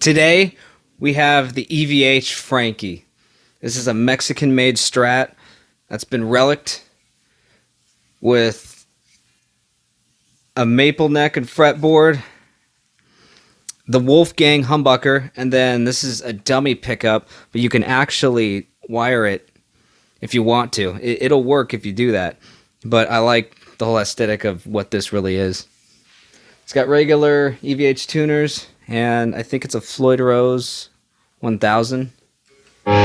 Today, we have the EVH Frankie. This is a Mexican-made Strat that's been relicked with a maple neck and fretboard, the Wolfgang humbucker, and then this is a dummy pickup, but you can actually wire it if you want to. It'll work if you do that, but I like the whole aesthetic of what this really is. It's got regular EVH tuners, and I think it's a Floyd Rose 1000. And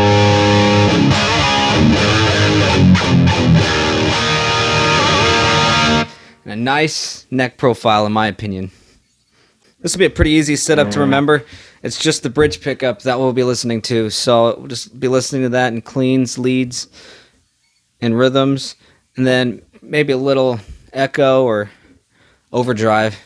a nice neck profile, in my opinion. This will be a pretty easy setup to remember. It's just the bridge pickup that we'll be listening to, so we'll just be listening to that in cleans, leads, and rhythms, and then maybe a little echo or overdrive.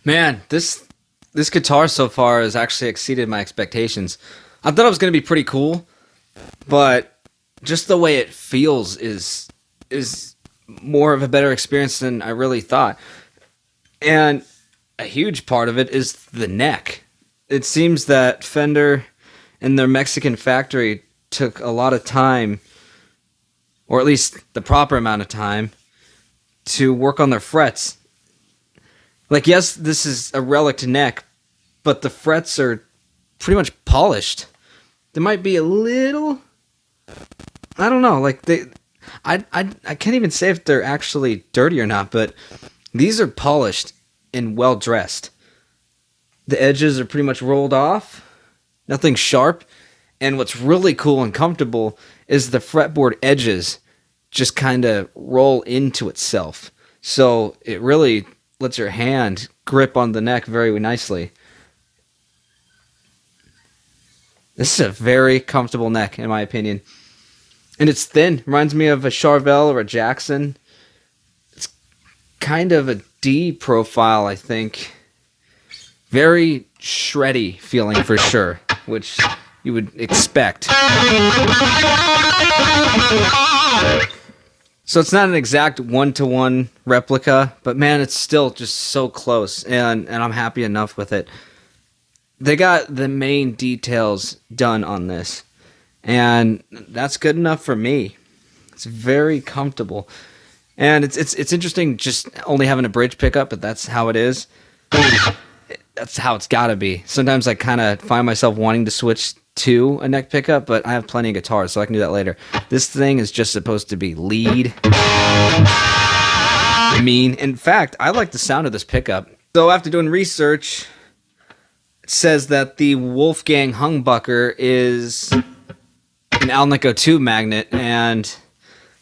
Man, this guitar so far has actually exceeded my expectations. I thought it was going to be pretty cool, but just the way it feels is more of a better experience than I really thought. And a huge part of it is the neck. It seems that Fender and their Mexican factory took a lot of time, or at least the proper amount of time, to work on their frets. Like, yes, this is a relic neck, but the frets are pretty much polished. There might be a little, I don't know, like I can't even say if they're actually dirty or not, but these are polished and well dressed. The edges are pretty much rolled off, nothing sharp, and what's really cool and comfortable is the fretboard edges just kind of roll into itself. So it really lets your hand grip on the neck very nicely. This is a very comfortable neck, in my opinion. And it's thin. Reminds me of a Charvel or a Jackson. It's kind of a D profile, I think. Very shreddy feeling for sure, which you would expect. So it's not an exact one-to-one replica, but man, it's still just so close, and I'm happy enough with it. They got the main details done on this, and that's good enough for me. It's very comfortable, and it's interesting just only having a bridge pickup, but that's how it is. That's how it's got to be. Sometimes I kind of find myself wanting to switch to a neck pickup, but I have plenty of guitars, so I can do that later. This thing is just supposed to be lead. Mean. In fact, I like the sound of this pickup. So after doing research, it says that the Wolfgang humbucker is an Alnico 2 magnet, and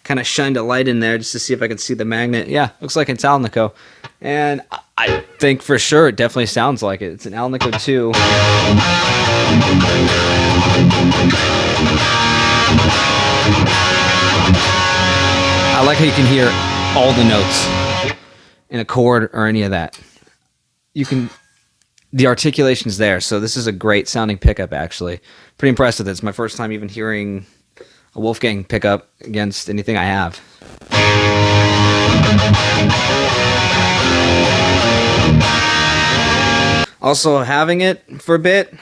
kind of shined a light in there just to see if I could see the magnet. Yeah, looks like it's Alnico. And I think for sure it definitely sounds like it. It's an Alnico 2. I like how you can hear all the notes in a chord or any of that. The articulation's there, so this is a great sounding pickup, actually. Pretty impressed with it. It's my first time even hearing a Wolfgang pickup against anything I have. Also, having it for a bit,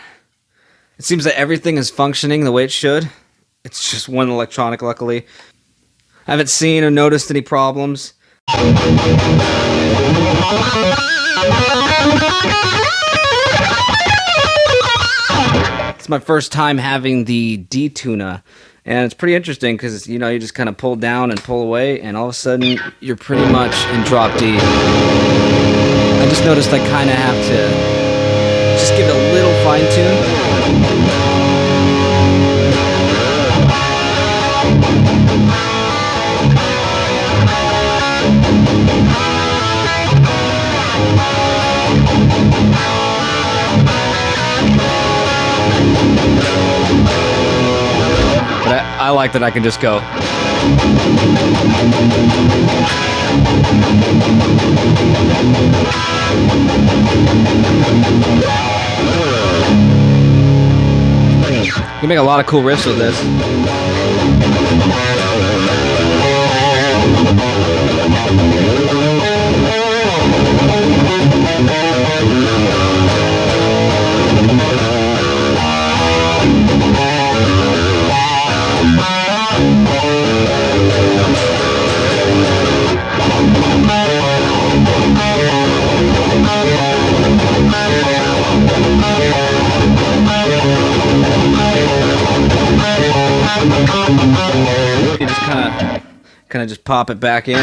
it seems that everything is functioning the way it should. It's just one electronic, luckily. I haven't seen or noticed any problems. It's my first time having the D-tuner, and it's pretty interesting because, you just kind of pull down and pull away, and all of a sudden, you're pretty much in drop D. I just noticed I kind of have to just give it a little fine tune. But I like that I can just go. You can make a lot of cool riffs with this. You just kind of just pop it back in.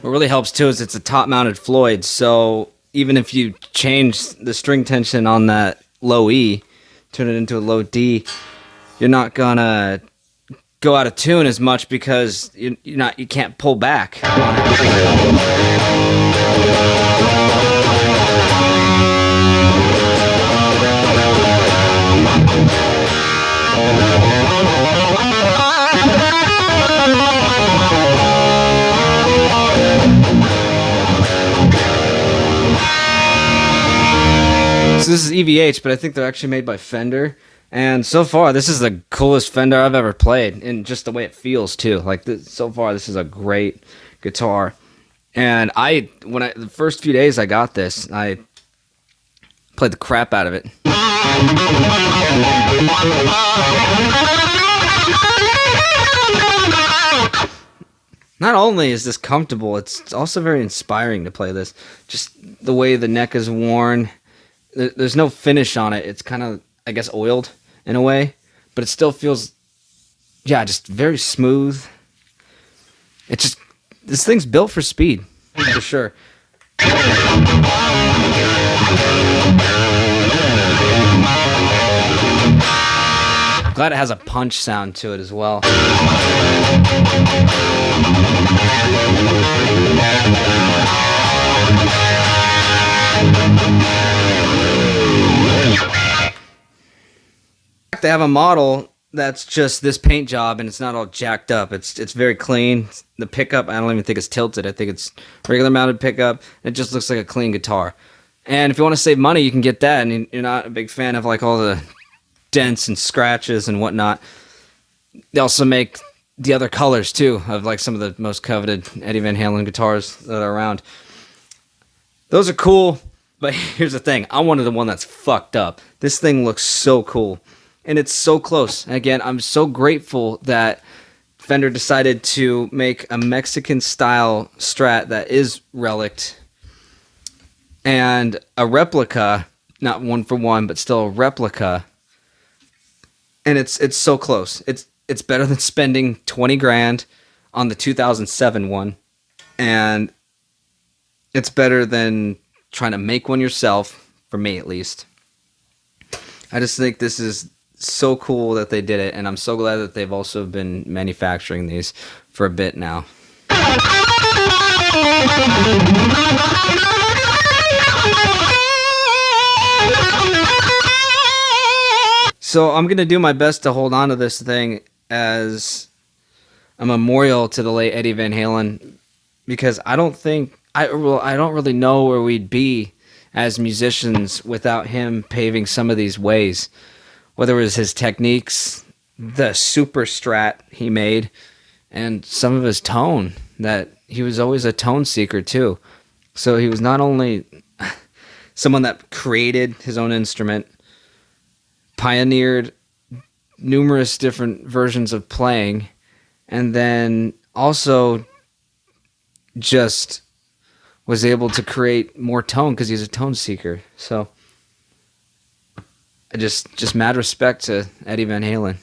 What really helps too is it's a top-mounted Floyd, so even if you change the string tension on that low E, turn it into a low D, you're not gonna go out of tune as much because you can't pull back on it. So this is EVH, but I think they're actually made by Fender. And so far, this is the coolest Fender I've ever played, and just the way it feels too. Like so far, this is a great guitar. And the first few days I got this, I played the crap out of it. Not only is this comfortable, it's also very inspiring to play this. Just the way the neck is worn. There's no finish on it. It's kind of, I guess, oiled in a way, but it still feels, just very smooth. This thing's built for speed, for sure. I'm glad it has a punch sound to it as well. They have a model that's just this paint job and it's not all jacked up. It's very clean. The pickup, I don't even think it's tilted. I think it's regular mounted pickup. It just looks like a clean guitar. And if you want to save money, you can get that, and you're not a big fan of like all the dents and scratches and whatnot. They also make the other colors too, of like some of the most coveted Eddie Van Halen guitars that are around. Those are cool, but here's the thing. I wanted the one that's fucked up. This thing looks so cool. And it's so close. And again, I'm so grateful that Fender decided to make a Mexican-style Strat that is relict and a replica, not one for one, but still a replica. And it's so close. It's better than spending 20 grand on the 2007 one, and it's better than trying to make one yourself, for me at least. I just think this is so cool that they did it, and I'm so glad that they've also been manufacturing these for a bit now. So I'm going to do my best to hold on to this thing as a memorial to the late Eddie Van Halen, because I don't really know where we'd be as musicians without him paving some of these ways. Whether it was his techniques, the super Strat he made, and some of his tone, that he was always a tone seeker too. So he was not only someone that created his own instrument, pioneered numerous different versions of playing, and then also just was able to create more tone because he's a tone seeker. So just mad respect to Eddie Van Halen.